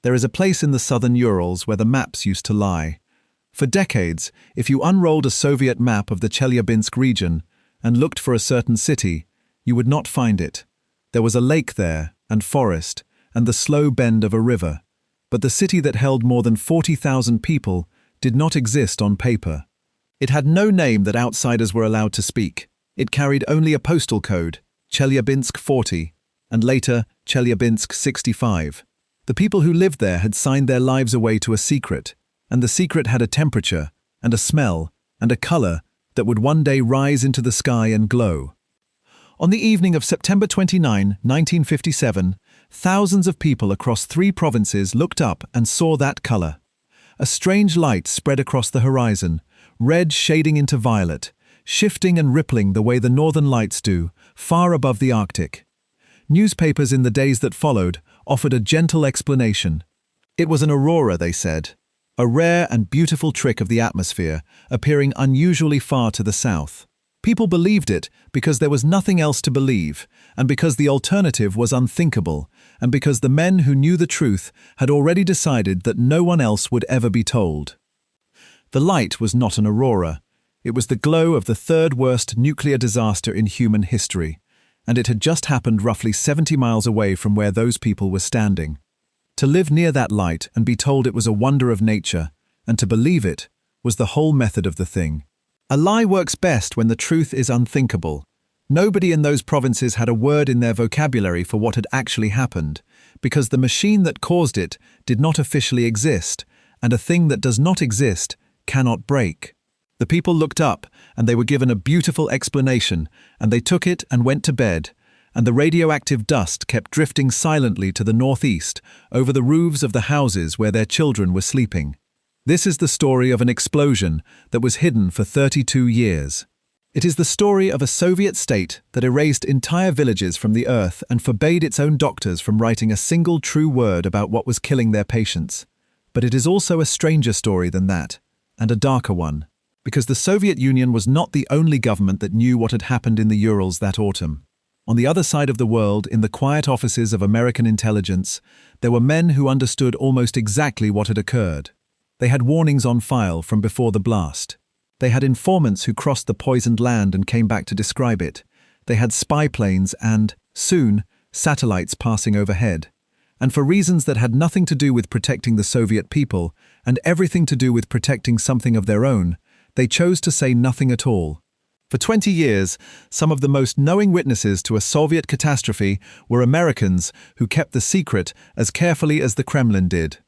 There is a place in the Southern Urals where the maps used to lie. For decades, if you unrolled a Soviet map of the Chelyabinsk region and looked for a certain city, you would not find it. There was a lake there, and forest, and the slow bend of a river. But the city that held more than 40,000 people did not exist on paper. It had no name that outsiders were allowed to speak. It carried only a postal code, Chelyabinsk 40, and later Chelyabinsk 65. The people who lived there had signed their lives away to a secret, and the secret had a temperature, and a smell, and a color that would one day rise into the sky and glow. On the evening of September 29, 1957, thousands of people across 3 provinces looked up and saw that color. A strange light spread across the horizon, red shading into violet, shifting and rippling the way the northern lights do, far above the Arctic. Newspapers in the days that followed offered a gentle explanation. It was an aurora, they said, a rare and beautiful trick of the atmosphere, appearing unusually far to the south. People believed it because there was nothing else to believe, and because the alternative was unthinkable, and because the men who knew the truth had already decided that no one else would ever be told. The light was not an aurora. It was the glow of the 3rd worst nuclear disaster in human history, and it had just happened roughly 70 miles away from where those people were standing. To live near that light and be told it was a wonder of nature, and to believe it, was the whole method of the thing. A lie works best when the truth is unthinkable. Nobody in those provinces had a word in their vocabulary for what had actually happened, because the machine that caused it did not officially exist, and a thing that does not exist cannot break. The people looked up, and they were given a beautiful explanation, and they took it and went to bed, and the radioactive dust kept drifting silently to the northeast over the roofs of the houses where their children were sleeping. This is the story of an explosion that was hidden for 32 years. It is the story of a Soviet state that erased entire villages from the earth and forbade its own doctors from writing a single true word about what was killing their patients. But it is also a stranger story than that, and a darker one, because the Soviet Union was not the only government that knew what had happened in the Urals that autumn. On the other side of the world, in the quiet offices of American intelligence, there were men who understood almost exactly what had occurred. They had warnings on file from before the blast. They had informants who crossed the poisoned land and came back to describe it. They had spy planes and, soon, satellites passing overhead. And for reasons that had nothing to do with protecting the Soviet people and everything to do with protecting something of their own, they chose to say nothing at all. For 20 years, some of the most knowing witnesses to a Soviet catastrophe were Americans who kept the secret as carefully as the Kremlin did.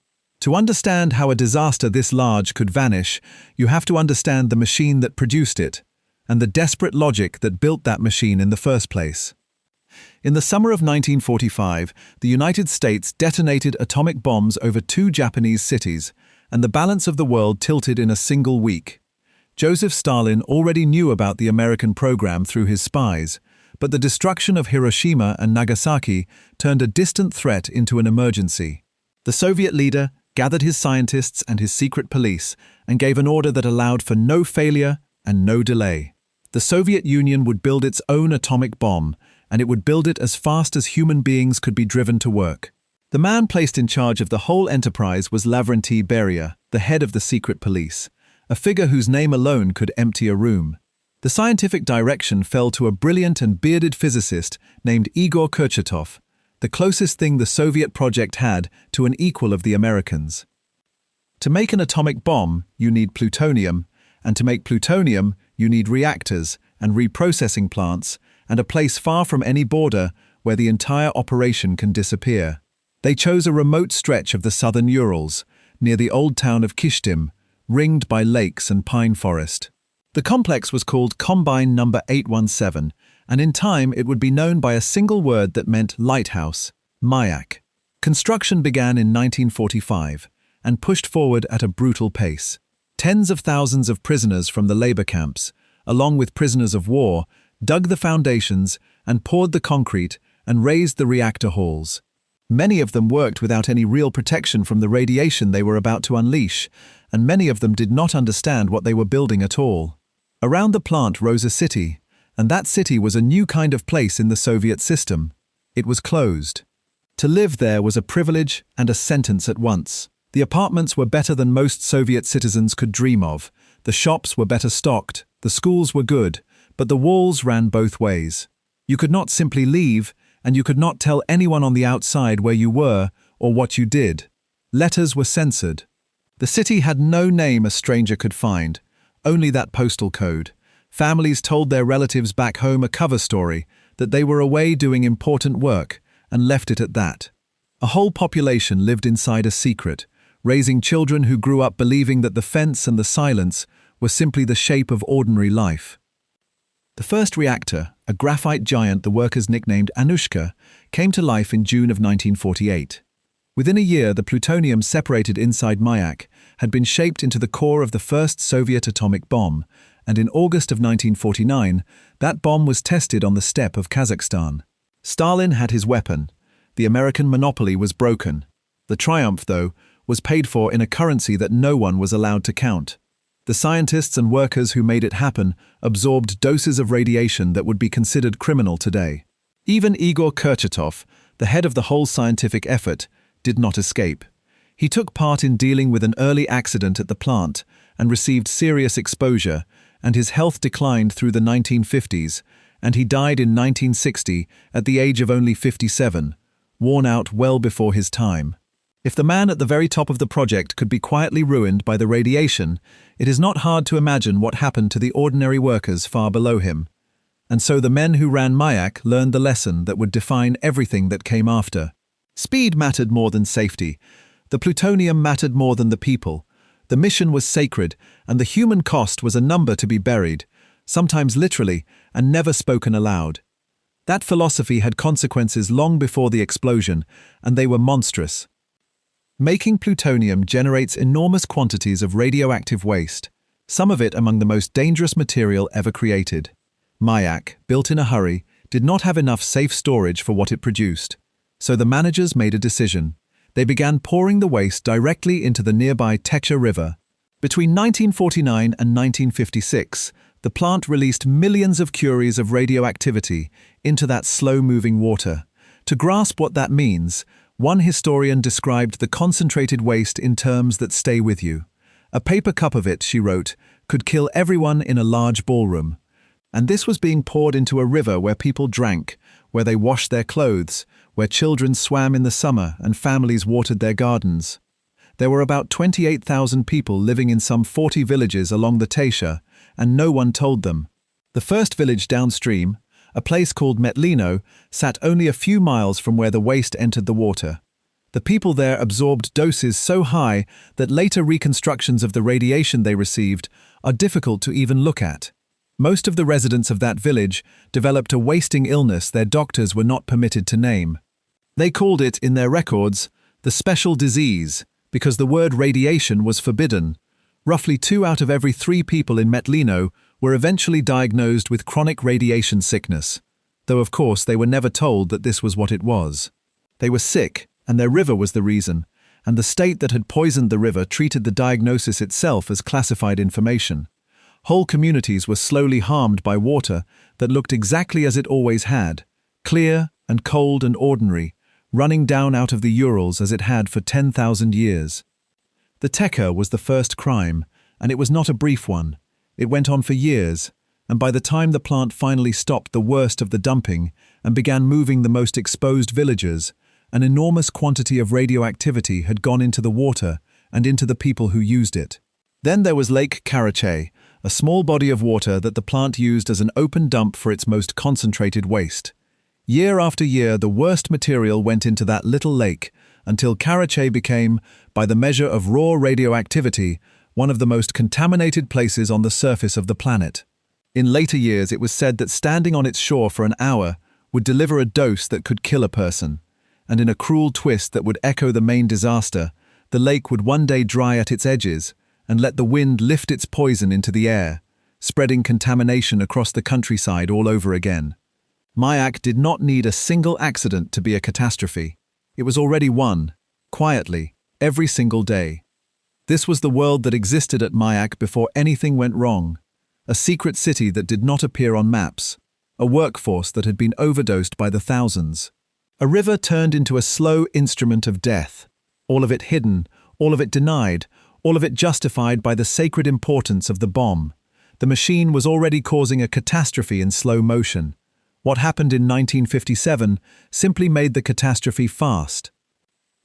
To understand how a disaster this large could vanish, you have to understand the machine that produced it, and the desperate logic that built that machine in the first place. In the summer of 1945, the United States detonated atomic bombs over 2 Japanese cities, and the balance of the world tilted in a single week. Joseph Stalin already knew about the American program through his spies, but the destruction of Hiroshima and Nagasaki turned a distant threat into an emergency. The Soviet leader gathered his scientists and his secret police and gave an order that allowed for no failure and no delay. The Soviet Union would build its own atomic bomb, and it would build it as fast as human beings could be driven to work. The man placed in charge of the whole enterprise was Lavrentiy Beria, the head of the secret police, a figure whose name alone could empty a room. The scientific direction fell to a brilliant and bearded physicist named Igor Kurchatov, the closest thing the Soviet project had to an equal of the Americans. To make an atomic bomb, you need plutonium, and to make plutonium, you need reactors and reprocessing plants and a place far from any border where the entire operation can disappear. They chose a remote stretch of the Southern Urals, near the old town of Kyshtym, ringed by lakes and pine forest. The complex was called Combine Number 817, and in time it would be known by a single word that meant lighthouse, Mayak. Construction began in 1945 and pushed forward at a brutal pace. Tens of thousands of prisoners from the labor camps, along with prisoners of war, dug the foundations and poured the concrete and raised the reactor halls. Many of them worked without any real protection from the radiation they were about to unleash, and many of them did not understand what they were building at all. Around the plant rose a city, and that city was a new kind of place in the Soviet system. It was closed. To live there was a privilege and a sentence at once. The apartments were better than most Soviet citizens could dream of. The shops were better stocked, the schools were good, but the walls ran both ways. You could not simply leave, and you could not tell anyone on the outside where you were or what you did. Letters were censored. The city had no name a stranger could find, only that postal code. Families told their relatives back home a cover story, that they were away doing important work, and left it at that. A whole population lived inside a secret, raising children who grew up believing that the fence and the silence were simply the shape of ordinary life. The first reactor, a graphite giant the workers nicknamed Anushka, came to life in June of 1948. Within a year, the plutonium separated inside Mayak had been shaped into the core of the first Soviet atomic bomb, and in August of 1949, that bomb was tested on the steppe of Kazakhstan. Stalin had his weapon. The American monopoly was broken. The triumph, though, was paid for in a currency that no one was allowed to count. The scientists and workers who made it happen absorbed doses of radiation that would be considered criminal today. Even Igor Kurchatov, the head of the whole scientific effort, did not escape. He took part in dealing with an early accident at the plant and received serious exposure, and his health declined through the 1950s, and he died in 1960 at the age of only 57, worn out well before his time. If the man at the very top of the project could be quietly ruined by the radiation, it is not hard to imagine what happened to the ordinary workers far below him. And so the men who ran Mayak learned the lesson that would define everything that came after. Speed mattered more than safety. The plutonium mattered more than the people. The mission was sacred, and the human cost was a number to be buried, sometimes literally, and never spoken aloud. That philosophy had consequences long before the explosion, and they were monstrous. Making plutonium generates enormous quantities of radioactive waste, some of it among the most dangerous material ever created. Mayak, built in a hurry, did not have enough safe storage for what it produced. So the managers made a decision. They began pouring the waste directly into the nearby Techa River. Between 1949 and 1956, the plant released millions of curies of radioactivity into that slow-moving water. To grasp what that means, one historian described the concentrated waste in terms that stay with you. A paper cup of it, she wrote, could kill everyone in a large ballroom. And this was being poured into a river where people drank, where they washed their clothes, where children swam in the summer and families watered their gardens. There were about 28,000 people living in some 40 villages along the Techa, and no one told them. The first village downstream, a place called Metlino, sat only a few miles from where the waste entered the water. The people there absorbed doses so high that later reconstructions of the radiation they received are difficult to even look at. Most of the residents of that village developed a wasting illness their doctors were not permitted to name. They called it, in their records, the special disease, because the word radiation was forbidden. Roughly 2 out of every 3 people in Metlino were eventually diagnosed with chronic radiation sickness, though of course they were never told that this was what it was. They were sick, and their river was the reason, and the state that had poisoned the river treated the diagnosis itself as classified information. Whole communities were slowly harmed by water that looked exactly as it always had, clear and cold and ordinary, running down out of the Urals as it had for 10,000 years. The Techa was the first crime, and it was not a brief one. It went on for years, and by the time the plant finally stopped the worst of the dumping and began moving the most exposed villagers, an enormous quantity of radioactivity had gone into the water and into the people who used it. Then there was Lake Karachay, a small body of water that the plant used as an open dump for its most concentrated waste. Year after year, the worst material went into that little lake until Karachay became, by the measure of raw radioactivity, one of the most contaminated places on the surface of the planet. In later years, it was said that standing on its shore for an hour would deliver a dose that could kill a person, and in a cruel twist that would echo the main disaster, the lake would one day dry at its edges and let the wind lift its poison into the air, spreading contamination across the countryside all over again. Mayak did not need a single accident to be a catastrophe. It was already one, quietly, every single day. This was the world that existed at Mayak before anything went wrong, a secret city that did not appear on maps, a workforce that had been overdosed by the thousands. A river turned into a slow instrument of death, all of it hidden, all of it denied, all of it justified by the sacred importance of the bomb. The machine was already causing a catastrophe in slow motion. What happened in 1957 simply made the catastrophe fast.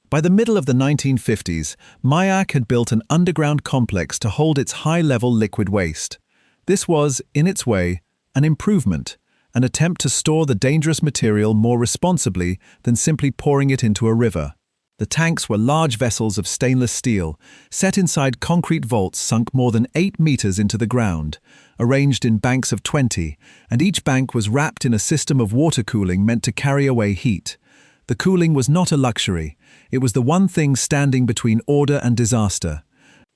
By the middle of the 1950s, Mayak had built an underground complex to hold its high-level liquid waste. This was, in its way, an improvement, an attempt to store the dangerous material more responsibly than simply pouring it into a river. The tanks were large vessels of stainless steel, set inside concrete vaults sunk more than 8 meters into the ground, arranged in banks of 20, and each bank was wrapped in a system of water cooling meant to carry away heat. The cooling was not a luxury, it was the one thing standing between order and disaster.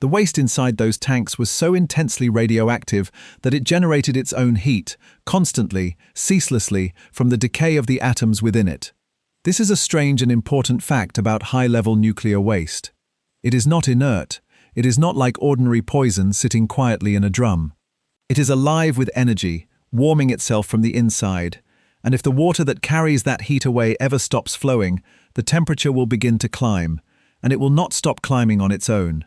The waste inside those tanks was so intensely radioactive that it generated its own heat, constantly, ceaselessly, from the decay of the atoms within it. This is a strange and important fact about high-level nuclear waste. It is not inert. It is not like ordinary poison sitting quietly in a drum. It is alive with energy, warming itself from the inside, and if the water that carries that heat away ever stops flowing, the temperature will begin to climb, and it will not stop climbing on its own.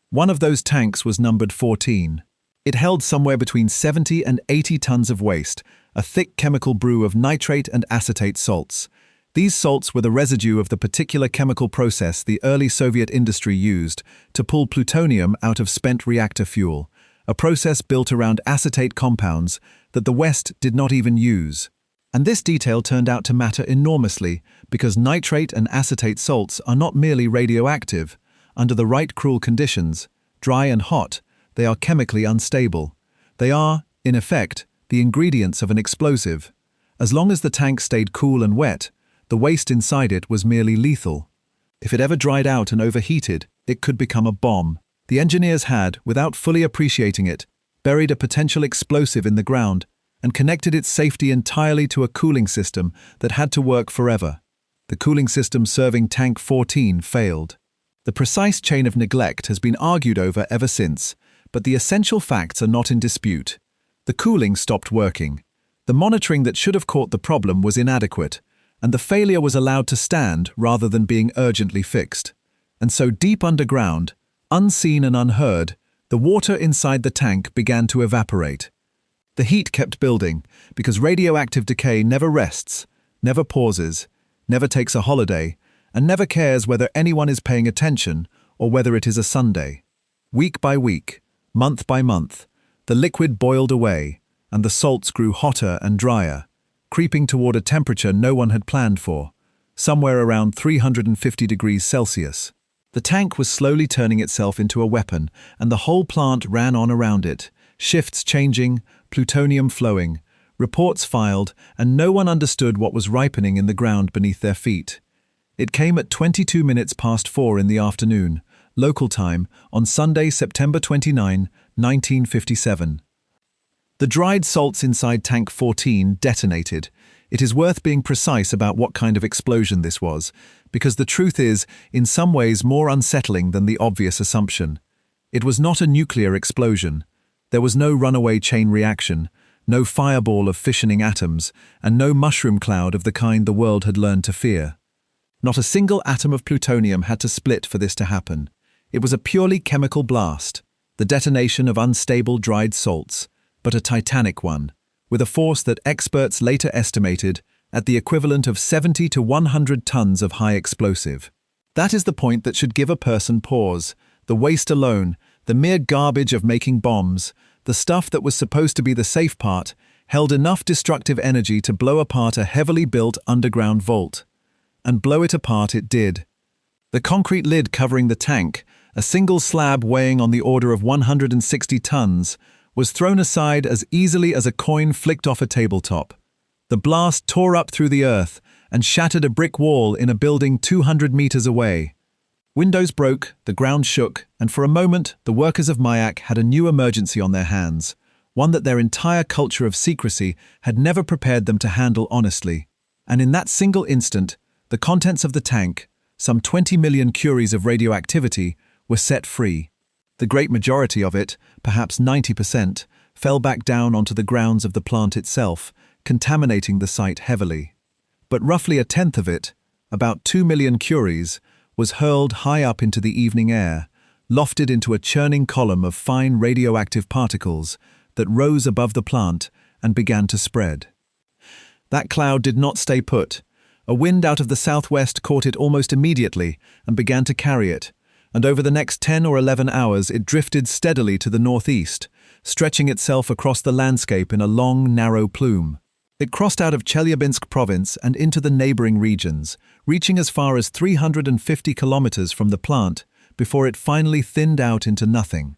One of those tanks was numbered 14. It held somewhere between 70 and 80 tons of waste, a thick chemical brew of nitrate and acetate salts. These salts were the residue of the particular chemical process the early Soviet industry used to pull plutonium out of spent reactor fuel, a process built around acetate compounds that the West did not even use. And this detail turned out to matter enormously because nitrate and acetate salts are not merely radioactive. Under the right cruel conditions, dry and hot, they are chemically unstable. They are, in effect, the ingredients of an explosive. As long as the tank stayed cool and wet, the waste inside it was merely lethal. If it ever dried out and overheated, it could become a bomb. The engineers had, without fully appreciating it, buried a potential explosive in the ground and connected its safety entirely to a cooling system that had to work forever. The cooling system serving Tank 14 failed. The precise chain of neglect has been argued over ever since, but the essential facts are not in dispute. The cooling stopped working. The monitoring that should have caught the problem was inadequate, and the failure was allowed to stand rather than being urgently fixed. And so deep underground, unseen and unheard, the water inside the tank began to evaporate. The heat kept building, because radioactive decay never rests, never pauses, never takes a holiday, and never cares whether anyone is paying attention or whether it is a Sunday. Week by week, month by month, the liquid boiled away, and the salts grew hotter and drier, creeping toward a temperature no one had planned for, somewhere around 350 degrees Celsius. The tank was slowly turning itself into a weapon, and the whole plant ran on around it, shifts changing, plutonium flowing, reports filed, and no one understood what was ripening in the ground beneath their feet. It came at 22 minutes past 4 in the afternoon, local time, on Sunday, September 29, 1957. The dried salts inside Tank 14 detonated. It is worth being precise about what kind of explosion this was, because the truth is, in some ways, more unsettling than the obvious assumption. It was not a nuclear explosion. There was no runaway chain reaction, no fireball of fissioning atoms, and no mushroom cloud of the kind the world had learned to fear. Not a single atom of plutonium had to split for this to happen. It was a purely chemical blast, the detonation of unstable dried salts, but a titanic one, with a force that experts later estimated at the equivalent of 70 to 100 tons of high explosive. That is the point that should give a person pause. The waste alone, the mere garbage of making bombs, the stuff that was supposed to be the safe part, held enough destructive energy to blow apart a heavily built underground vault. And blow it apart it did. The concrete lid covering the tank, a single slab weighing on the order of 160 tons, was thrown aside as easily as a coin flicked off a tabletop. The blast tore up through the earth and shattered a brick wall in a building 200 meters away. Windows broke, the ground shook, and for a moment the workers of Mayak had a new emergency on their hands, one that their entire culture of secrecy had never prepared them to handle honestly. And in that single instant, the contents of the tank, some 20 million curies of radioactivity, were set free. The great majority of it, perhaps 90%, fell back down onto the grounds of the plant itself, contaminating the site heavily. but roughly a tenth of it, about 2 million curies, was hurled high up into the evening air, lofted into a churning column of fine radioactive particles that rose above the plant and began to spread. That cloud did not stay put. A wind out of the southwest caught it almost immediately and began to carry it, and over the next 10 or 11 hours it drifted steadily to the northeast, stretching itself across the landscape in a long, narrow plume. It crossed out of Chelyabinsk province and into the neighboring regions, reaching as far as 350 kilometers from the plant before it finally thinned out into nothing.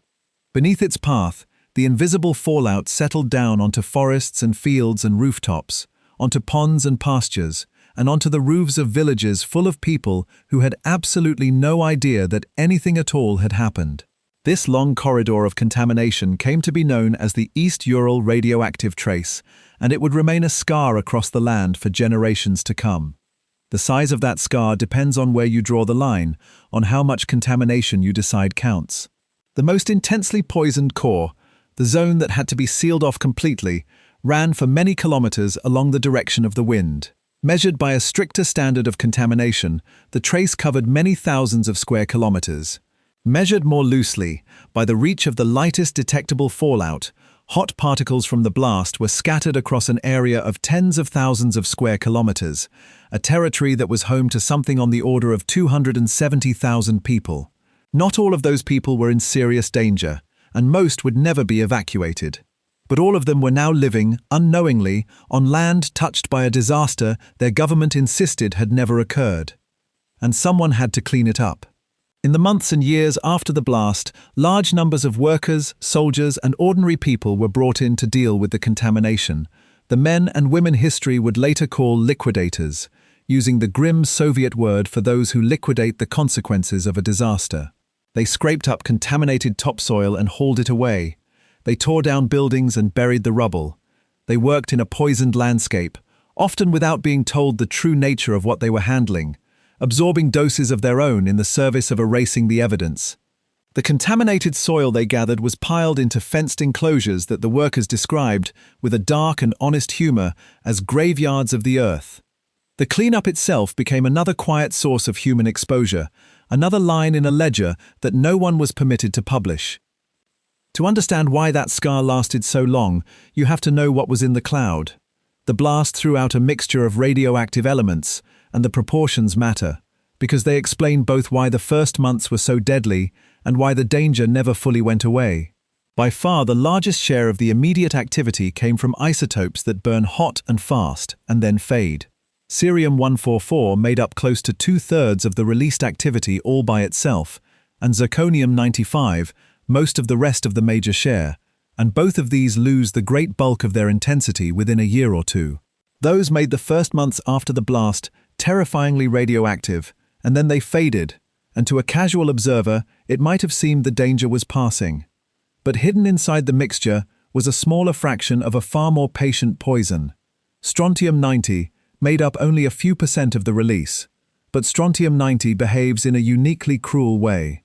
Beneath its path, the invisible fallout settled down onto forests and fields and rooftops, onto ponds and pastures, and onto the roofs of villages full of people who had absolutely no idea that anything at all had happened. This long corridor of contamination came to be known as the East Ural Radioactive Trace, and it would remain a scar across the land for generations to come. The size of that scar depends on where you draw the line, on how much contamination you decide counts. The most intensely poisoned core, the zone that had to be sealed off completely, ran for many kilometers along the direction of the wind. Measured by a stricter standard of contamination, the trace covered many thousands of square kilometers. Measured more loosely, by the reach of the lightest detectable fallout, hot particles from the blast were scattered across an area of tens of thousands of square kilometers, a territory that was home to something on the order of 270,000 people. Not all of those people were in serious danger, and most would never be evacuated. But all of them were now living, unknowingly, on land touched by a disaster their government insisted had never occurred. And someone had to clean it up. In the months and years after the blast, large numbers of workers, soldiers, and ordinary people were brought in to deal with the contamination. The men and women history would later call liquidators, using the grim Soviet word for those who liquidate the consequences of a disaster. They scraped up contaminated topsoil and hauled it away. They tore down buildings and buried the rubble. They worked in a poisoned landscape, often without being told the true nature of what they were handling, absorbing doses of their own in the service of erasing the evidence. The contaminated soil they gathered was piled into fenced enclosures that the workers described, with a dark and honest humor, as graveyards of the earth. The cleanup itself became another quiet source of human exposure, another line in a ledger that no one was permitted to publish. To understand why that scar lasted so long, you have to know what was in the cloud. The blast threw out a mixture of radioactive elements, and the proportions matter, because they explain both why the first months were so deadly and why the danger never fully went away. By far the largest share of the immediate activity came from isotopes that burn hot and fast and then fade. Cerium-144 made up close to 2/3 of the released activity all by itself, and zirconium-95 most of the rest of the major share, and both of these lose the great bulk of their intensity within a year or two. Those made the first months after the blast terrifyingly radioactive, and then they faded, and to a casual observer it might have seemed the danger was passing. But hidden inside the mixture was a smaller fraction of a far more patient poison. Strontium-90 made up only a few percent of the release, but strontium-90 behaves in a uniquely cruel way.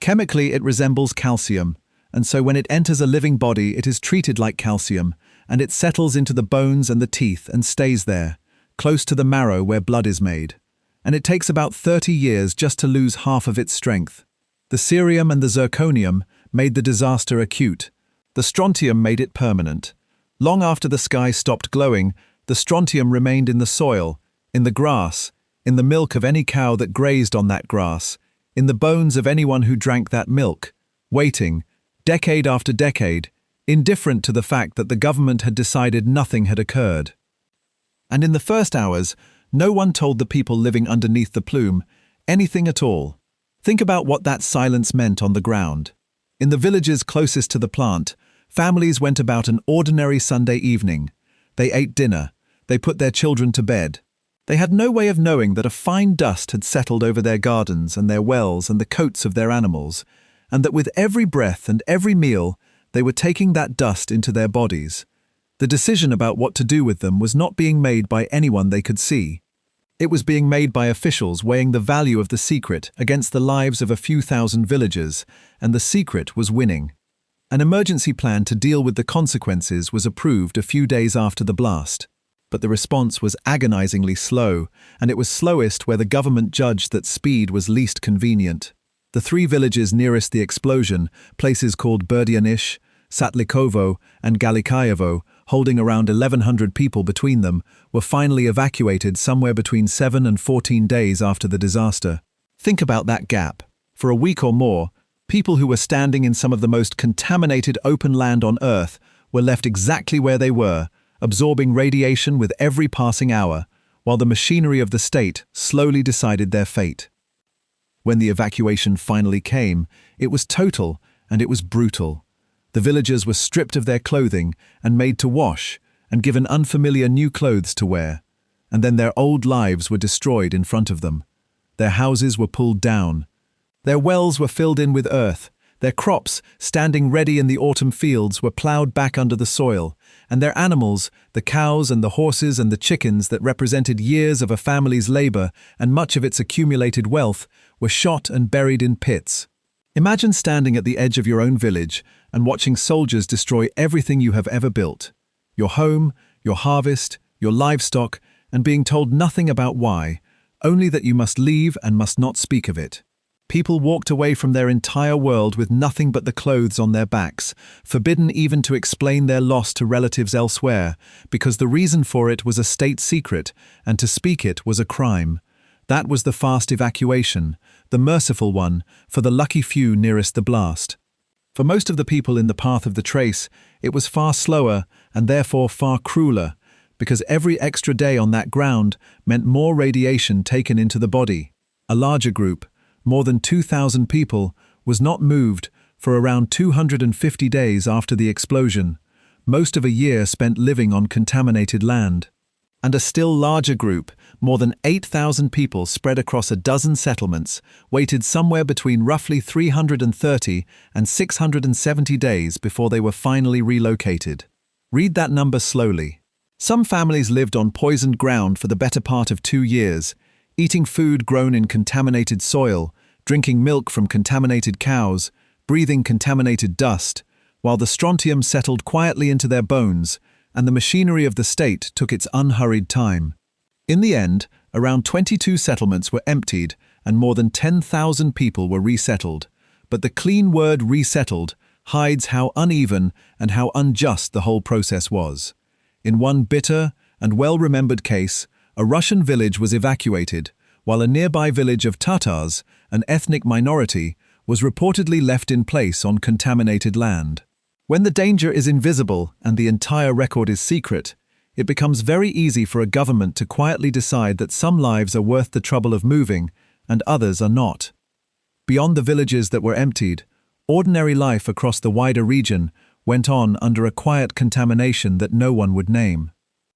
Chemically it resembles calcium, and so when it enters a living body it is treated like calcium, and it settles into the bones and the teeth and stays there, close to the marrow where blood is made. And it takes about 30 years just to lose half of its strength. The cerium and the zirconium made the disaster acute. The strontium made it permanent. Long after the sky stopped glowing, the strontium remained in the soil, in the grass, in the milk of any cow that grazed on that grass, in the bones of anyone who drank that milk, waiting, decade after decade, indifferent to the fact that the government had decided nothing had occurred. And in the first hours, no one told the people living underneath the plume anything at all. Think about what that silence meant on the ground. In the villages closest to the plant, families went about an ordinary Sunday evening. They ate dinner. They put their children to bed. They had no way of knowing that a fine dust had settled over their gardens and their wells and the coats of their animals, and that with every breath and every meal, they were taking that dust into their bodies. The decision about what to do with them was not being made by anyone they could see. It was being made by officials weighing the value of the secret against the lives of a few thousand villagers, and the secret was winning. An emergency plan to deal with the consequences was approved a few days after the blast. but the response was agonizingly slow, and it was slowest where the government judged that speed was least convenient. The three villages nearest the explosion, places called Berdianish, Satlikovo, and Galikayevo, holding around 1,100 people between them, were finally evacuated somewhere between 7 and 14 days after the disaster. Think about that gap. For a week or more, people who were standing in some of the most contaminated open land on Earth were left exactly where they were, absorbing radiation with every passing hour, while the machinery of the state slowly decided their fate. When the evacuation finally came, it was total and it was brutal. The villagers were stripped of their clothing and made to wash and given unfamiliar new clothes to wear, and then their old lives were destroyed in front of them. Their houses were pulled down. Their wells were filled in with earth. Their crops, standing ready in the autumn fields, were ploughed back under the soil, and their animals, the cows and the horses and the chickens that represented years of a family's labor and much of its accumulated wealth, were shot and buried in pits. Imagine standing at the edge of your own village and watching soldiers destroy everything you have ever built. Your home, your harvest, your livestock, and being told nothing about why, only that you must leave and must not speak of it. People walked away from their entire world with nothing but the clothes on their backs, forbidden even to explain their loss to relatives elsewhere, because the reason for it was a state secret, and to speak it was a crime. That was the fast evacuation, the merciful one, for the lucky few nearest the blast. For most of the people in the path of the trace, it was far slower and therefore far crueler, because every extra day on that ground meant more radiation taken into the body. A larger group, more than 2,000 people, was not moved for around 250 days after the explosion, most of a year spent living on contaminated land. And a still larger group, more than 8,000 people spread across a dozen settlements, waited somewhere between roughly 330 and 670 days before they were finally relocated. Read that number slowly. Some families lived on poisoned ground for the better part of 2 years, eating food grown in contaminated soil, drinking milk from contaminated cows, breathing contaminated dust, while the strontium settled quietly into their bones, and the machinery of the state took its unhurried time. In the end, around 22 settlements were emptied and more than 10,000 people were resettled, but the clean word resettled hides how uneven and how unjust the whole process was. In one bitter and well-remembered case, a Russian village was evacuated, while a nearby village of Tatars, an ethnic minority, was reportedly left in place on contaminated land. When the danger is invisible and the entire record is secret, it becomes very easy for a government to quietly decide that some lives are worth the trouble of moving and others are not. Beyond the villages that were emptied, ordinary life across the wider region went on under a quiet contamination that no one would name.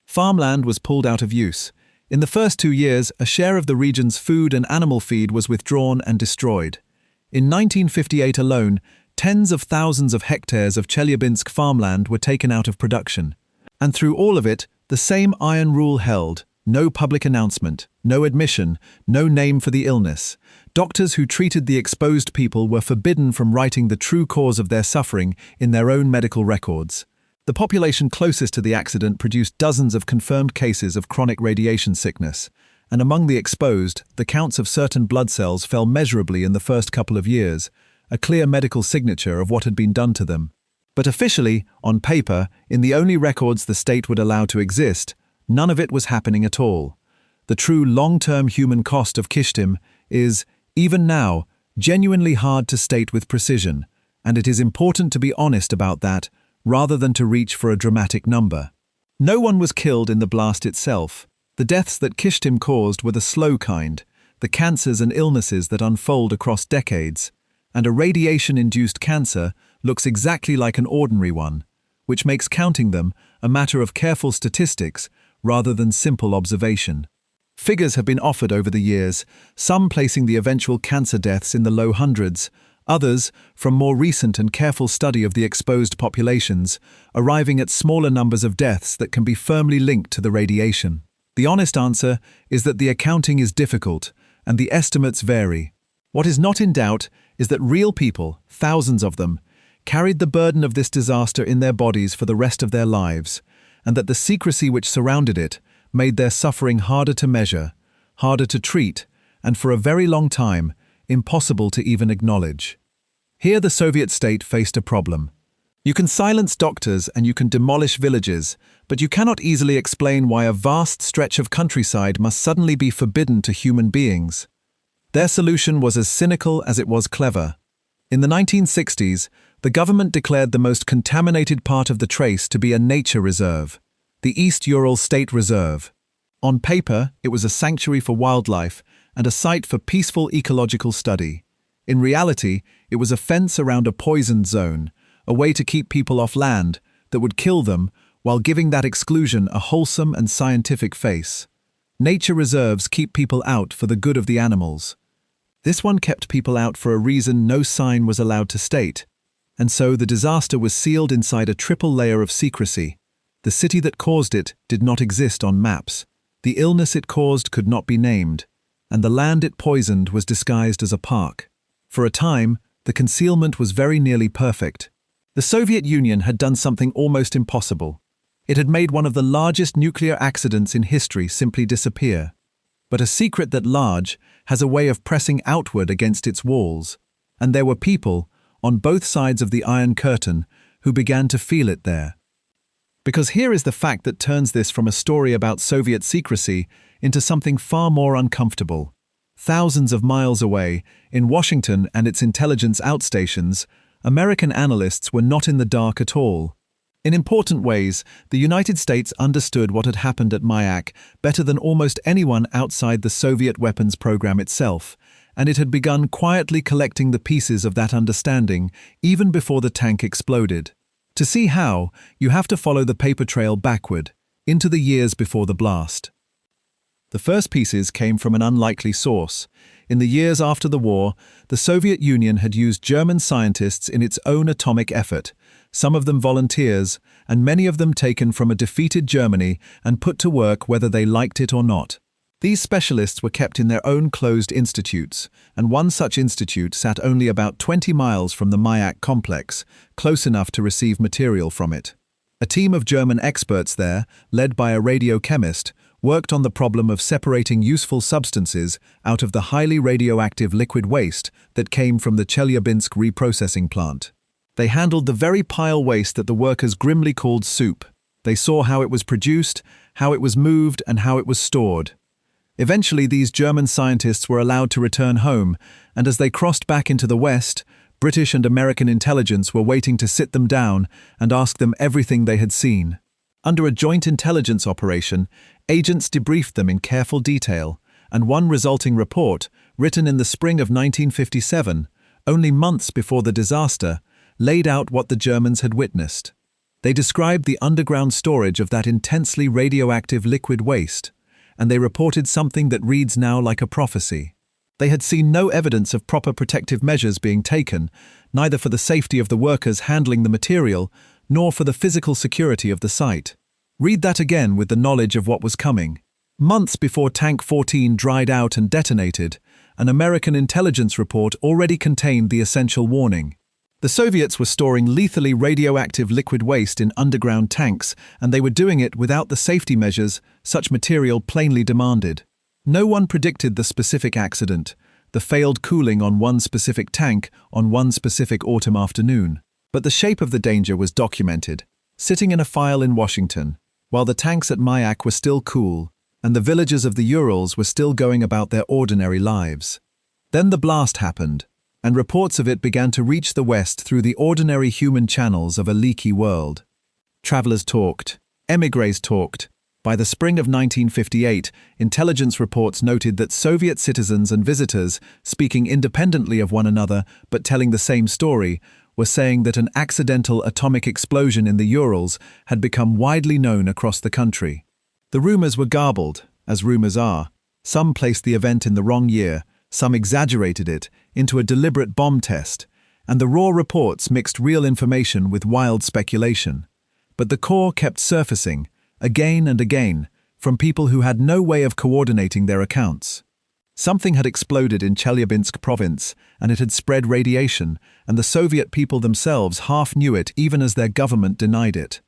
Farmland was pulled out of use. In the first 2 years, a share of the region's food and animal feed was withdrawn and destroyed. In 1958 alone, tens of thousands of hectares of Chelyabinsk farmland were taken out of production. And through all of it, the same iron rule held: no public announcement, no admission, no name for the illness. Doctors who treated the exposed people were forbidden from writing the true cause of their suffering in their own medical records. The population closest to the accident produced dozens of confirmed cases of chronic radiation sickness, and among the exposed, the counts of certain blood cells fell measurably in the first couple of years, a clear medical signature of what had been done to them. But officially, on paper, in the only records the state would allow to exist, none of it was happening at all. The true long-term human cost of Kyshtym is, even now, genuinely hard to state with precision, and it is important to be honest about that, rather than to reach for a dramatic number. No one was killed in the blast itself. The deaths that Kyshtym caused were the slow kind, the cancers and illnesses that unfold across decades, and a radiation-induced cancer looks exactly like an ordinary one, which makes counting them a matter of careful statistics rather than simple observation. Figures have been offered over the years, some placing the eventual cancer deaths in the low hundreds, others, from more recent and careful study of the exposed populations, arriving at smaller numbers of deaths that can be firmly linked to the radiation. The honest answer is that the accounting is difficult, and the estimates vary. What is not in doubt is that real people, thousands of them, carried the burden of this disaster in their bodies for the rest of their lives, and that the secrecy which surrounded it made their suffering harder to measure, harder to treat, and for a very long time, impossible to even acknowledge. Here the Soviet state faced a problem. You can silence doctors and you can demolish villages, but you cannot easily explain why a vast stretch of countryside must suddenly be forbidden to human beings. Their solution was as cynical as it was clever. In the 1960s, the government declared the most contaminated part of the trace to be a nature reserve, the East Ural State Reserve. On paper, it was a sanctuary for wildlife and a site for peaceful ecological study. In reality, it was a fence around a poisoned zone, a way to keep people off land that would kill them while giving that exclusion a wholesome and scientific face. Nature reserves keep people out for the good of the animals. This one kept people out for a reason no sign was allowed to state, and so the disaster was sealed inside a triple layer of secrecy. The city that caused it did not exist on maps. The illness it caused could not be named, and the land it poisoned was disguised as a park. For a time, the concealment was very nearly perfect. The Soviet Union had done something almost impossible. It had made one of the largest nuclear accidents in history simply disappear. But a secret that large has a way of pressing outward against its walls, and there were people, on both sides of the Iron Curtain, who began to feel it there. Because here is the fact that turns this from a story about Soviet secrecy into something far more uncomfortable. Thousands of miles away, in Washington and its intelligence outstations, American analysts were not in the dark at all. In important ways, the United States understood what had happened at Mayak better than almost anyone outside the Soviet weapons program itself, and it had begun quietly collecting the pieces of that understanding even before the tank exploded. To see how, you have to follow the paper trail backward, into the years before the blast. The first pieces came from an unlikely source. In the years after the war, the Soviet Union had used German scientists in its own atomic effort, some of them volunteers, and many of them taken from a defeated Germany and put to work whether they liked it or not. These specialists were kept in their own closed institutes, and one such institute sat only about 20 miles from the Mayak complex, close enough to receive material from it. A team of German experts there, led by a radiochemist, worked on the problem of separating useful substances out of the highly radioactive liquid waste that came from the Chelyabinsk reprocessing plant. They handled the very pile waste that the workers grimly called soup. They saw how it was produced, how it was moved, and how it was stored. Eventually, these German scientists were allowed to return home, and as they crossed back into the West, British and American intelligence were waiting to sit them down and ask them everything they had seen. Under a joint intelligence operation, agents debriefed them in careful detail, and one resulting report, written in the spring of 1957, only months before the disaster, laid out what the Germans had witnessed. They described the underground storage of that intensely radioactive liquid waste, and they reported something that reads now like a prophecy. They had seen no evidence of proper protective measures being taken, neither for the safety of the workers handling the material, nor for the physical security of the site. Read that again with the knowledge of what was coming. Months before Tank 14 dried out and detonated, an American intelligence report already contained the essential warning. The Soviets were storing lethally radioactive liquid waste in underground tanks, and they were doing it without the safety measures such material plainly demanded. No one predicted the specific accident, the failed cooling on one specific tank on one specific autumn afternoon. But the shape of the danger was documented, sitting in a file in Washington, while the tanks at Mayak were still cool, and the villagers of the Urals were still going about their ordinary lives. Then the blast happened, and reports of it began to reach the West through the ordinary human channels of a leaky world. Travelers talked, émigrés talked. By the spring of 1958, intelligence reports noted that Soviet citizens and visitors, speaking independently of one another but telling the same story, were saying that an accidental atomic explosion in the Urals had become widely known across the country. The rumors were garbled, as rumors are. Some placed the event in the wrong year, some exaggerated it into a deliberate bomb test, and the raw reports mixed real information with wild speculation. But the core kept surfacing, again and again, from people who had no way of coordinating their accounts. Something had exploded in Chelyabinsk province, and it had spread radiation, and the Soviet people themselves half knew it even as their government denied it.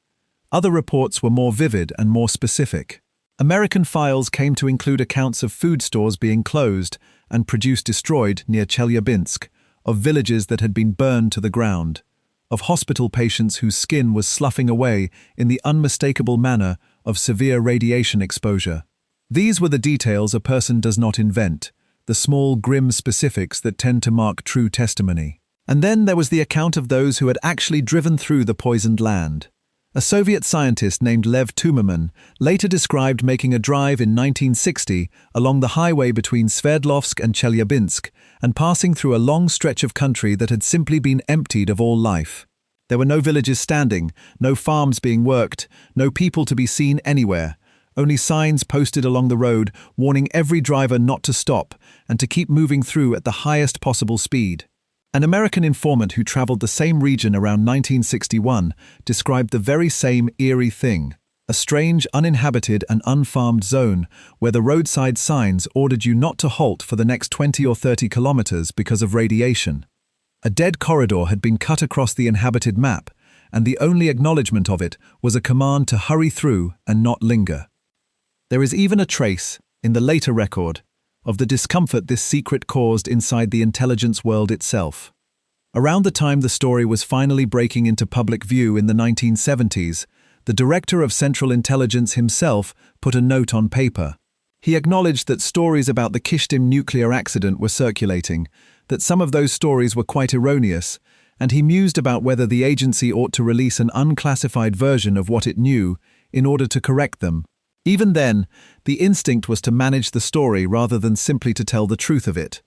Other reports were more vivid and more specific. American files came to include accounts of food stores being closed and produce destroyed near Chelyabinsk, of villages that had been burned to the ground, of hospital patients whose skin was sloughing away in the unmistakable manner of severe radiation exposure. These were the details a person does not invent, the small, grim specifics that tend to mark true testimony. And then there was the account of those who had actually driven through the poisoned land. A Soviet scientist named Lev Tumerman later described making a drive in 1960 along the highway between Sverdlovsk and Chelyabinsk and passing through a long stretch of country that had simply been emptied of all life. There were no villages standing, no farms being worked, no people to be seen anywhere, only signs posted along the road warning every driver not to stop and to keep moving through at the highest possible speed. An American informant who traveled the same region around 1961 described the very same eerie thing, a strange, uninhabited and unfarmed zone where the roadside signs ordered you not to halt for the next 20 or 30 kilometers because of radiation. A dead corridor had been cut across the inhabited map, and the only acknowledgement of it was a command to hurry through and not linger. There is even a trace, in the later record, of the discomfort this secret caused inside the intelligence world itself. Around the time the story was finally breaking into public view in the 1970s, the director of Central Intelligence himself put a note on paper. He acknowledged that stories about the Kyshtym nuclear accident were circulating, that some of those stories were quite erroneous, and he mused about whether the agency ought to release an unclassified version of what it knew in order to correct them. Even then, the instinct was to manage the story rather than simply to tell the truth of it.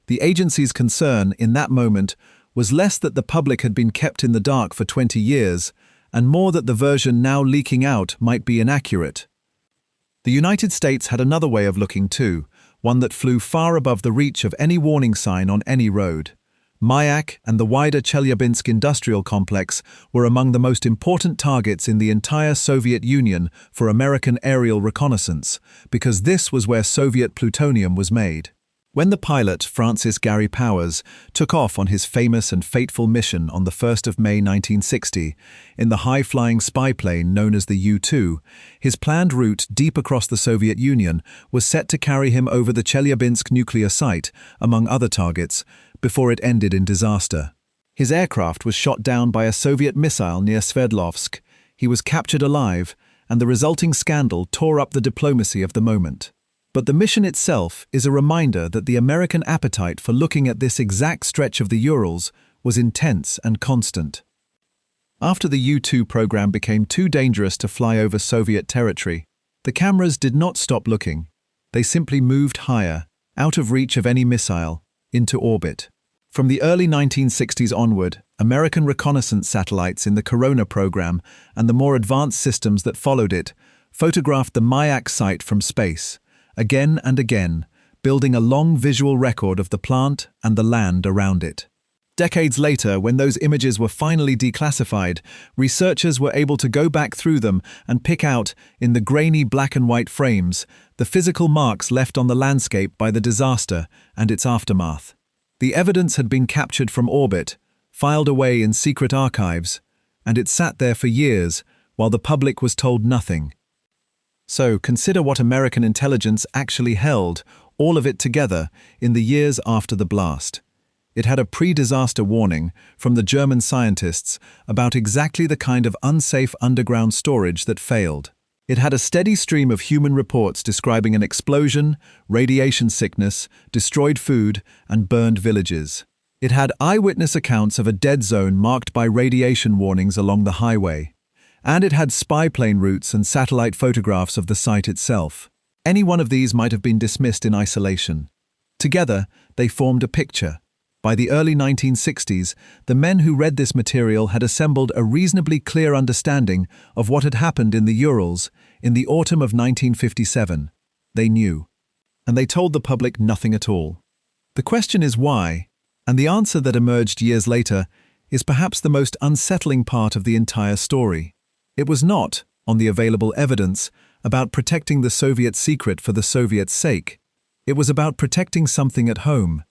The agency's concern, in that moment, was less that the public had been kept in the dark for 20 years, and more that the version now leaking out might be inaccurate. The United States had another way of looking too, one that flew far above the reach of any warning sign on any road. Mayak and the wider Chelyabinsk industrial complex were among the most important targets in the entire Soviet Union for American aerial reconnaissance, because this was where Soviet plutonium was made. When the pilot, Francis Gary Powers, took off on his famous and fateful mission on the 1st of May 1960, in the high-flying spy plane known as the U-2, his planned route deep across the Soviet Union was set to carry him over the Chelyabinsk nuclear site, among other targets, before it ended in disaster. His aircraft was shot down by a Soviet missile near Sverdlovsk. He was captured alive, and the resulting scandal tore up the diplomacy of the moment. But the mission itself is a reminder that the American appetite for looking at this exact stretch of the Urals was intense and constant. After the U-2 program became too dangerous to fly over Soviet territory, the cameras did not stop looking. They simply moved higher, out of reach of any missile, into orbit. From the early 1960s onward, American reconnaissance satellites in the Corona program and the more advanced systems that followed it photographed the Mayak site from space, again and again, building a long visual record of the plant and the land around it. Decades later, when those images were finally declassified, researchers were able to go back through them and pick out, in the grainy black and white frames, the physical marks left on the landscape by the disaster and its aftermath. The evidence had been captured from orbit, filed away in secret archives, and it sat there for years while the public was told nothing. So consider what American intelligence actually held, all of it together, in the years after the blast. It had a pre-disaster warning from the German scientists about exactly the kind of unsafe underground storage that failed. It had a steady stream of human reports describing an explosion, radiation sickness, destroyed food, and burned villages. It had eyewitness accounts of a dead zone marked by radiation warnings along the highway. And it had spy plane routes and satellite photographs of the site itself. Any one of these might have been dismissed in isolation. Together, they formed a picture. By the early 1960s, the men who read this material had assembled a reasonably clear understanding of what had happened in the Urals in the autumn of 1957. They knew. And they told the public nothing at all. The question is why, and the answer that emerged years later is perhaps the most unsettling part of the entire story. It was not, on the available evidence, about protecting the Soviet secret for the Soviets' sake. It was about protecting something at home.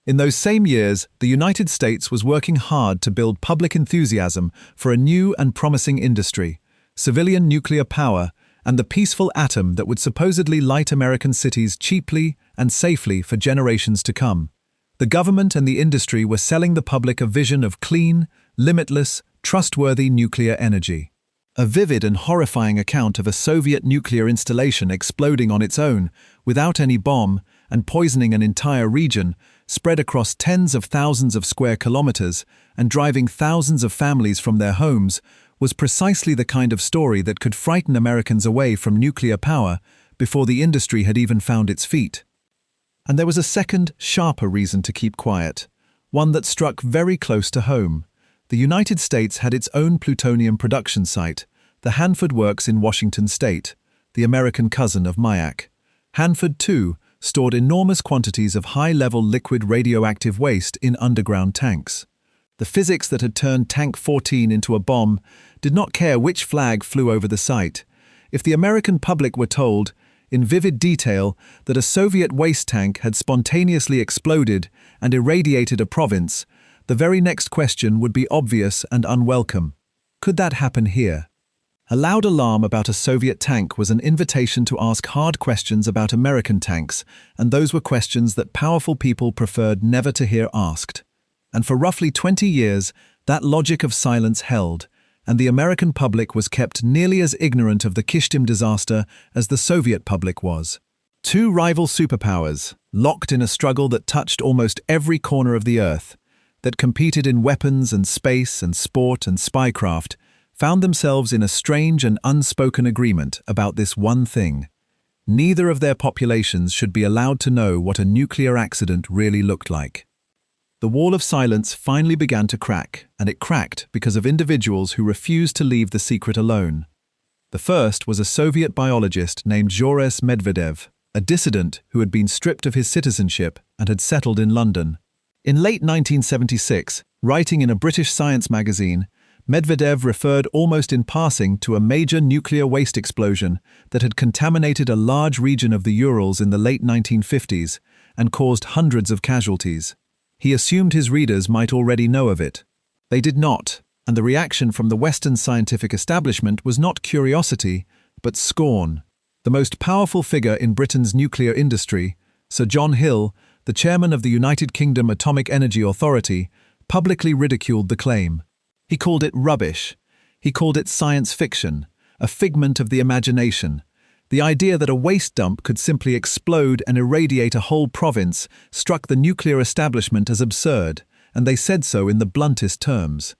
In those same years, the United States was working hard to build public enthusiasm for a new and promising industry, civilian nuclear power, and the peaceful atom that would supposedly light American cities cheaply and safely for generations to come. The government and the industry were selling the public a vision of clean, limitless, trustworthy nuclear energy. A vivid and horrifying account of a Soviet nuclear installation exploding on its own, without any bomb, and poisoning an entire region, spread across tens of thousands of square kilometers, and driving thousands of families from their homes, was precisely the kind of story that could frighten Americans away from nuclear power before the industry had even found its feet. And there was a second, sharper reason to keep quiet, one that struck very close to home. The United States had its own plutonium production site, the Hanford Works in Washington state, the American cousin of Mayak. Hanford, too, stored enormous quantities of high-level liquid radioactive waste in underground tanks. The physics that had turned Tank 14 into a bomb did not care which flag flew over the site. If the American public were told, in vivid detail, that a Soviet waste tank had spontaneously exploded and irradiated a province, the very next question would be obvious and unwelcome. Could that happen here? A loud alarm about a Soviet tank was an invitation to ask hard questions about American tanks, and those were questions that powerful people preferred never to hear asked. And for roughly 20 years, that logic of silence held, and the American public was kept nearly as ignorant of the Kyshtym disaster as the Soviet public was. Two rival superpowers, locked in a struggle that touched almost every corner of the Earth, that competed in weapons and space and sport and spycraft, found themselves in a strange and unspoken agreement about this one thing. Neither of their populations should be allowed to know what a nuclear accident really looked like. The wall of silence finally began to crack, and it cracked because of individuals who refused to leave the secret alone. The first was a Soviet biologist named Zhores Medvedev, a dissident who had been stripped of his citizenship and had settled in London. In late 1976, writing in a British science magazine, Medvedev referred almost in passing to a major nuclear waste explosion that had contaminated a large region of the Urals in the late 1950s and caused hundreds of casualties. He assumed his readers might already know of it. They did not, and the reaction from the Western scientific establishment was not curiosity, but scorn. The most powerful figure in Britain's nuclear industry, Sir John Hill, the chairman of the United Kingdom Atomic Energy Authority, publicly ridiculed the claim. He called it rubbish. He called it science fiction, a figment of the imagination. The idea that a waste dump could simply explode and irradiate a whole province struck the nuclear establishment as absurd, and they said so in the bluntest terms.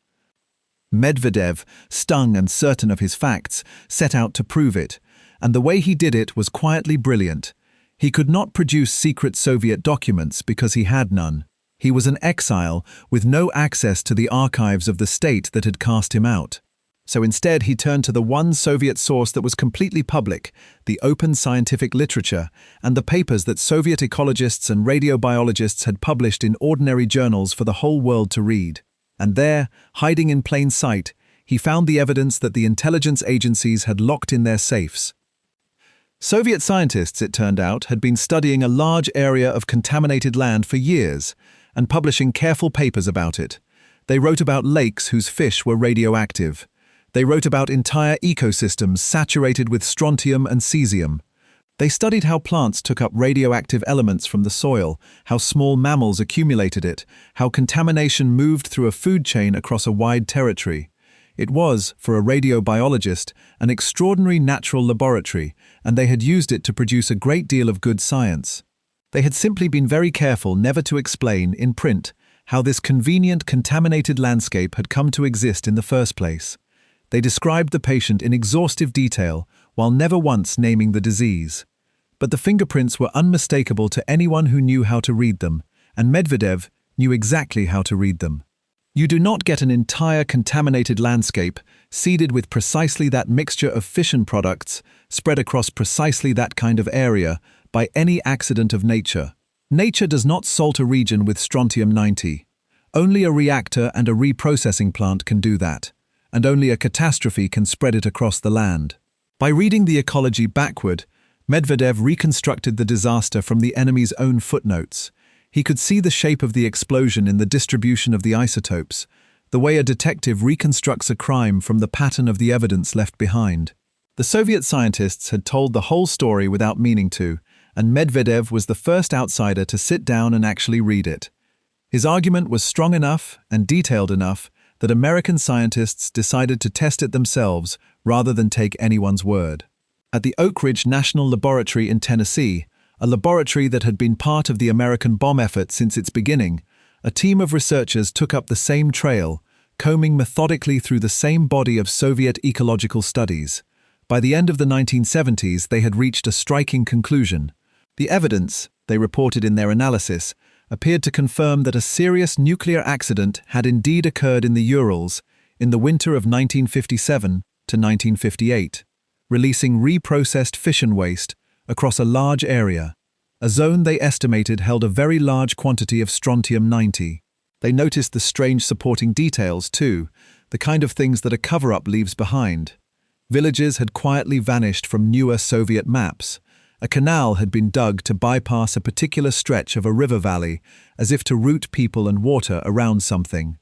Medvedev, stung and certain of his facts, set out to prove it, and the way he did it was quietly brilliant. He could not produce secret Soviet documents because he had none. He was an exile with no access to the archives of the state that had cast him out. So instead he turned to the one Soviet source that was completely public, the open scientific literature, and the papers that Soviet ecologists and radiobiologists had published in ordinary journals for the whole world to read. And there, hiding in plain sight, he found the evidence that the intelligence agencies had locked in their safes. Soviet scientists, it turned out, had been studying a large area of contaminated land for years and publishing careful papers about it. They wrote about lakes whose fish were radioactive. They wrote about entire ecosystems saturated with strontium and cesium. They studied how plants took up radioactive elements from the soil, how small mammals accumulated it, how contamination moved through a food chain across a wide territory. It was, for a radiobiologist, an extraordinary natural laboratory, and they had used it to produce a great deal of good science. They had simply been very careful never to explain, in print, how this convenient contaminated landscape had come to exist in the first place. They described the patient in exhaustive detail, while never once naming the disease. But the fingerprints were unmistakable to anyone who knew how to read them, and Medvedev knew exactly how to read them. You do not get an entire contaminated landscape, seeded with precisely that mixture of fission products, spread across precisely that kind of area, by any accident of nature. Nature does not salt a region with strontium-90. Only a reactor and a reprocessing plant can do that, and only a catastrophe can spread it across the land. By reading the ecology backward, Medvedev reconstructed the disaster from the enemy's own footnotes. He could see the shape of the explosion in the distribution of the isotopes, the way a detective reconstructs a crime from the pattern of the evidence left behind. The Soviet scientists had told the whole story without meaning to, and Medvedev was the first outsider to sit down and actually read it. His argument was strong enough and detailed enough that American scientists decided to test it themselves rather than take anyone's word. At the Oak Ridge National Laboratory in Tennessee, a laboratory that had been part of the American bomb effort since its beginning, a team of researchers took up the same trail, combing methodically through the same body of Soviet ecological studies. By the end of the 1970s, they had reached a striking conclusion. The evidence, they reported in their analysis, appeared to confirm that a serious nuclear accident had indeed occurred in the Urals in the winter of 1957 to 1958, releasing reprocessed fission waste across a large area, a zone they estimated held a very large quantity of strontium-90. They noticed the strange supporting details too, the kind of things that a cover-up leaves behind. Villages had quietly vanished from newer Soviet maps. A canal had been dug to bypass a particular stretch of a river valley, as if to route people and water around something.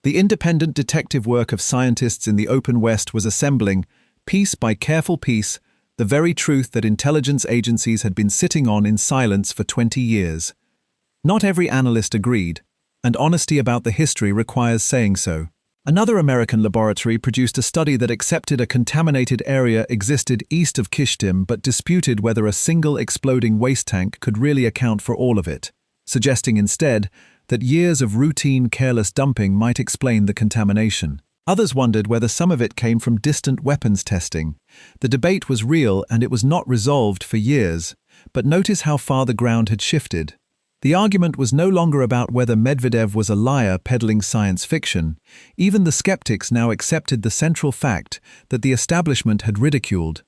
The independent detective work of scientists in the open West was assembling, piece by careful piece, the very truth that intelligence agencies had been sitting on in silence for 20 years. Not every analyst agreed, and honesty about the history requires saying so. Another American laboratory produced a study that accepted a contaminated area existed east of Kyshtym but disputed whether a single exploding waste tank could really account for all of it, suggesting instead that years of routine careless dumping might explain the contamination. Others wondered whether some of it came from distant weapons testing. The debate was real and it was not resolved for years, but notice how far the ground had shifted. The argument was no longer about whether Medvedev was a liar peddling science fiction. Even the skeptics now accepted the central fact that the establishment had ridiculed.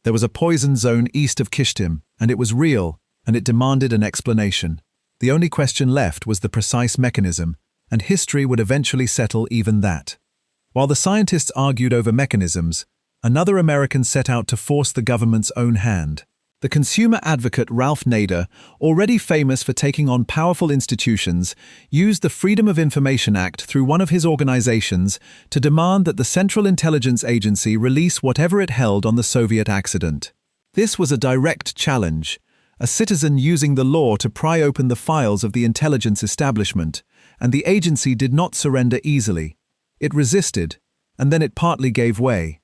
There was a poison zone east of Kyshtym, and it was real, and it demanded an explanation. The only question left was the precise mechanism, and history would eventually settle even that. While the scientists argued over mechanisms, another American set out to force the government's own hand. The consumer advocate Ralph Nader, already famous for taking on powerful institutions, used the Freedom of Information Act through one of his organizations to demand that the Central Intelligence Agency release whatever it held on the Soviet accident. This was a direct challenge, a citizen using the law to pry open the files of the intelligence establishment, and the agency did not surrender easily. It resisted, and then it partly gave way.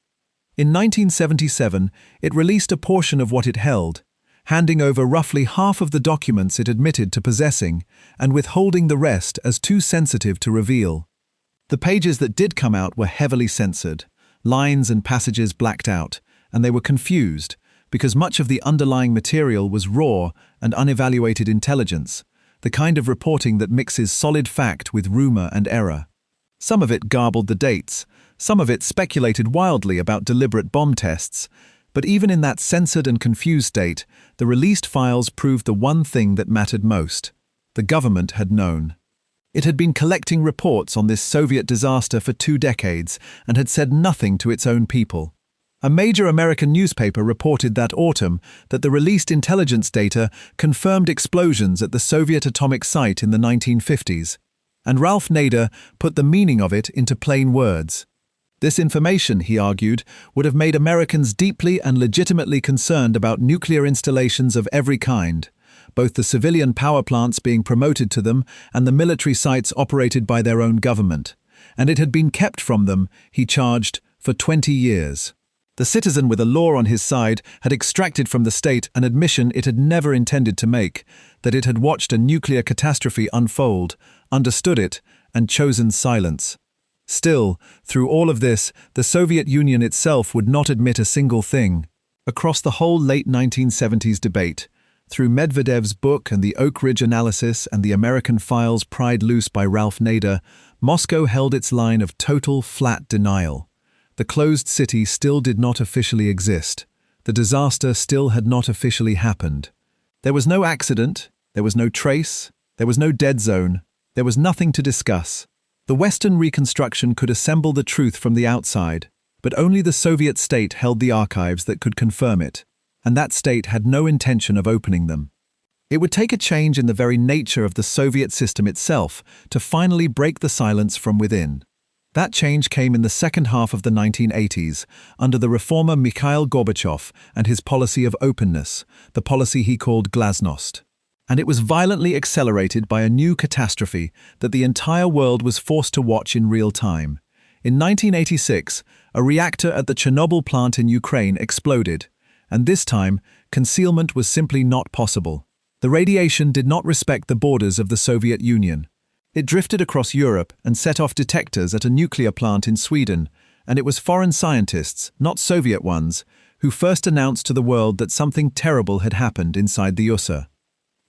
In 1977, it released a portion of what it held, handing over roughly half of the documents it admitted to possessing and withholding the rest as too sensitive to reveal. The pages that did come out were heavily censored, lines and passages blacked out, and they were confused because much of the underlying material was raw and unevaluated intelligence, the kind of reporting that mixes solid fact with rumor and error. Some of it garbled the dates, some of it speculated wildly about deliberate bomb tests, but even in that censored and confused state, the released files proved the one thing that mattered most. The government had known. It had been collecting reports on this Soviet disaster for 2 decades and had said nothing to its own people. A major American newspaper reported that autumn that the released intelligence data confirmed explosions at the Soviet atomic site in the 1950s, and Ralph Nader put the meaning of it into plain words. This information, he argued, would have made Americans deeply and legitimately concerned about nuclear installations of every kind, both the civilian power plants being promoted to them and the military sites operated by their own government. And it had been kept from them, he charged, for 20 years. The citizen with a law on his side had extracted from the state an admission it had never intended to make, that it had watched a nuclear catastrophe unfold, understood it, and chosen silence. Still, through all of this, the Soviet Union itself would not admit a single thing. Across the whole late 1970s debate, through Medvedev's book and the Oak Ridge analysis and the American files pried loose by Ralph Nader, Moscow held its line of total, flat denial. The closed city still did not officially exist. The disaster still had not officially happened. There was no accident, there was no trace, there was no dead zone, there was nothing to discuss. The Western reconstruction could assemble the truth from the outside, but only the Soviet state held the archives that could confirm it, and that state had no intention of opening them. It would take a change in the very nature of the Soviet system itself to finally break the silence from within. That change came in the second half of the 1980s, under the reformer Mikhail Gorbachev and his policy of openness, the policy he called glasnost. And it was violently accelerated by a new catastrophe that the entire world was forced to watch in real time. In 1986, a reactor at the Chernobyl plant in Ukraine exploded, and this time, concealment was simply not possible. The radiation did not respect the borders of the Soviet Union. It drifted across Europe and set off detectors at a nuclear plant in Sweden, and it was foreign scientists, not Soviet ones, who first announced to the world that something terrible had happened inside the USA.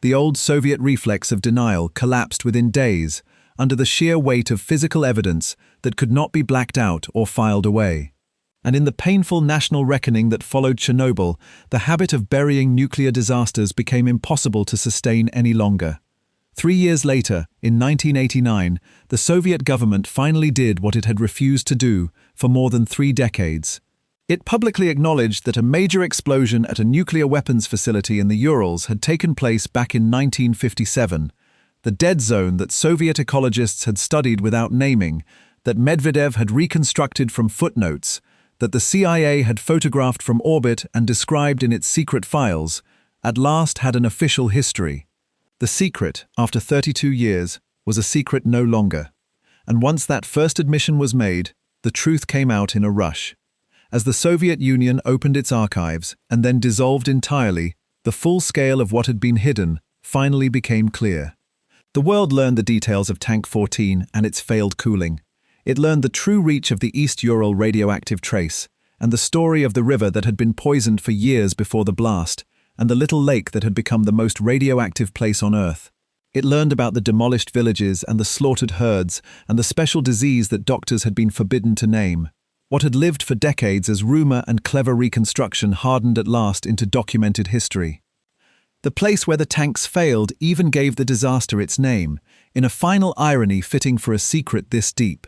The old Soviet reflex of denial collapsed within days, under the sheer weight of physical evidence that could not be blacked out or filed away. And in the painful national reckoning that followed Chernobyl, the habit of burying nuclear disasters became impossible to sustain any longer. 3 years later, in 1989, the Soviet government finally did what it had refused to do for more than 3 decades. It publicly acknowledged that a major explosion at a nuclear weapons facility in the Urals had taken place back in 1957, the dead zone that Soviet ecologists had studied without naming, that Medvedev had reconstructed from footnotes, that the CIA had photographed from orbit and described in its secret files, at last had an official history. The secret, after 32 years, was a secret no longer. And once that first admission was made, the truth came out in a rush. As the Soviet Union opened its archives and then dissolved entirely, the full scale of what had been hidden finally became clear. The world learned the details of Tank 14 and its failed cooling. It learned the true reach of the East Ural Radioactive Trace, and the story of the river that had been poisoned for years before the blast, and the little lake that had become the most radioactive place on Earth. It learned about the demolished villages and the slaughtered herds and the special disease that doctors had been forbidden to name. What had lived for decades as rumor and clever reconstruction hardened at last into documented history. The place where the tanks failed even gave the disaster its name, in a final irony fitting for a secret this deep.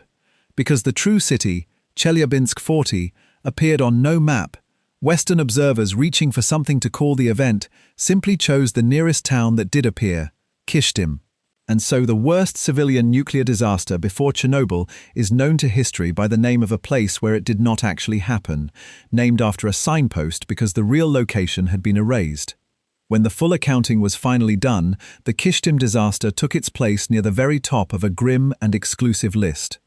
Because the true city, Chelyabinsk 40, appeared on no map, Western observers reaching for something to call the event simply chose the nearest town that did appear, Kyshtym. And so the worst civilian nuclear disaster before Chernobyl is known to history by the name of a place where it did not actually happen, named after a signpost because the real location had been erased. When the full accounting was finally done, the Kyshtym disaster took its place near the very top of a grim and exclusive list.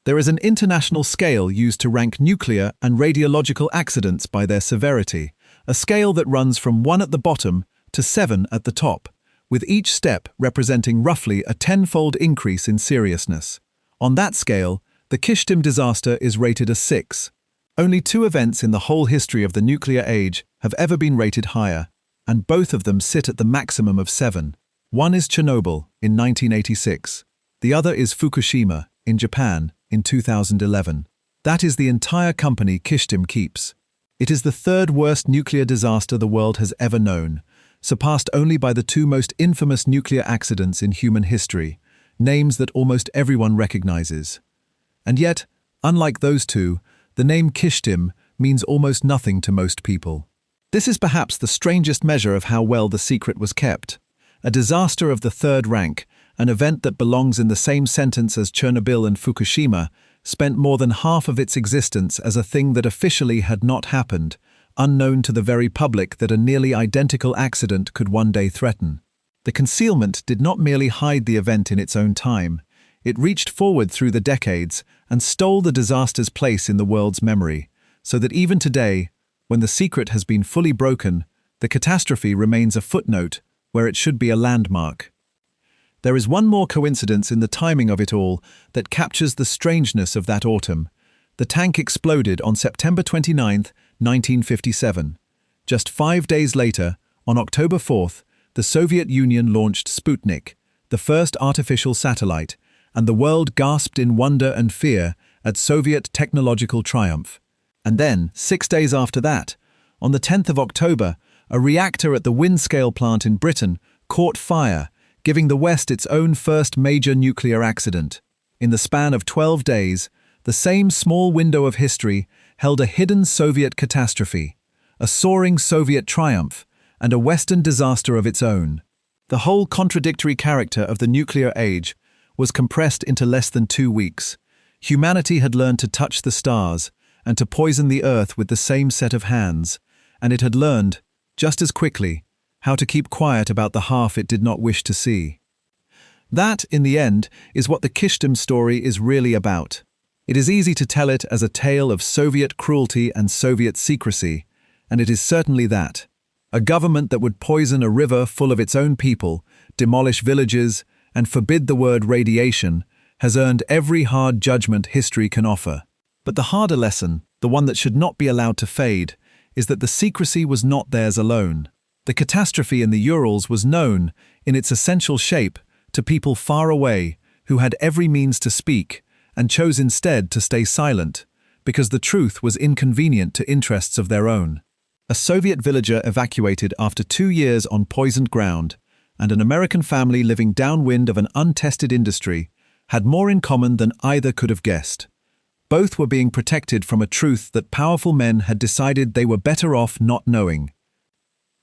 There is an international scale used to rank nuclear and radiological accidents by their severity, a scale that runs from 1 at the bottom to 7 at the top, with each step representing roughly a 10-fold increase in seriousness. On that scale, the Kyshtym disaster is rated a 6. Only 2 events in the whole history of the nuclear age have ever been rated higher, and both of them sit at the maximum of 7. One is Chernobyl in 1986. The other is Fukushima in Japan in 2011. That is the entire company Kyshtym keeps. It is the 3rd worst nuclear disaster the world has ever known, surpassed only by the 2 most infamous nuclear accidents in human history, names that almost everyone recognizes. And yet, unlike those 2, the name Kyshtym means almost nothing to most people. This is perhaps the strangest measure of how well the secret was kept. A disaster of the 3rd rank, an event that belongs in the same sentence as Chernobyl and Fukushima, spent more than half of its existence as a thing that officially had not happened, unknown to the very public that a nearly identical accident could one day threaten. The concealment did not merely hide the event in its own time, it reached forward through the decades and stole the disaster's place in the world's memory, so that even today, when the secret has been fully broken, the catastrophe remains a footnote where it should be a landmark. There is one more coincidence in the timing of it all that captures the strangeness of that autumn. The tank exploded on September 29, 1957. Just 5 days later, on October 4th, the Soviet Union launched Sputnik, the first artificial satellite, and the world gasped in wonder and fear at Soviet technological triumph. And then, 6 days after that, on the 10th of October, a reactor at the Windscale plant in Britain caught fire, giving the West its own first major nuclear accident. In the span of 12 days, the same small window of history held a hidden Soviet catastrophe, a soaring Soviet triumph, and a Western disaster of its own. The whole contradictory character of the nuclear age was compressed into less than 2 weeks. Humanity had learned to touch the stars and to poison the earth with the same set of hands, and it had learned, just as quickly, how to keep quiet about the half it did not wish to see. That, in the end, is what the Kyshtym story is really about. It is easy to tell it as a tale of Soviet cruelty and Soviet secrecy, and it is certainly that. A government that would poison a river full of its own people, demolish villages, and forbid the word radiation, has earned every hard judgment history can offer. But the harder lesson, the one that should not be allowed to fade, is that the secrecy was not theirs alone. The catastrophe in the Urals was known, in its essential shape, to people far away who had every means to speak and chose instead to stay silent because the truth was inconvenient to interests of their own. A Soviet villager evacuated after 2 years on poisoned ground, and an American family living downwind of an untested industry had more in common than either could have guessed. Both were being protected from a truth that powerful men had decided they were better off not knowing.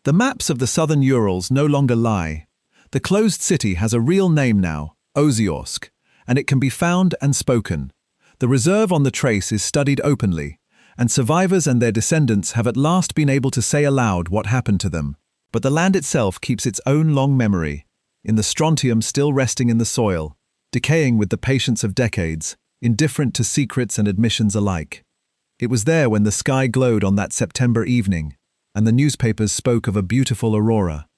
The maps of the Southern Urals no longer lie. The closed city has a real name now, Ozyorsk, and it can be found and spoken. The reserve on the trace is studied openly, and survivors and their descendants have at last been able to say aloud what happened to them. But the land itself keeps its own long memory, in the strontium still resting in the soil, decaying with the patience of decades, indifferent to secrets and admissions alike. It was there when the sky glowed on that September evening, and the newspapers spoke of a beautiful aurora.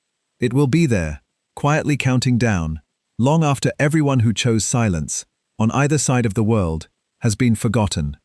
It will be there, quietly counting down, long after everyone who chose silence, on either side of the world, has been forgotten.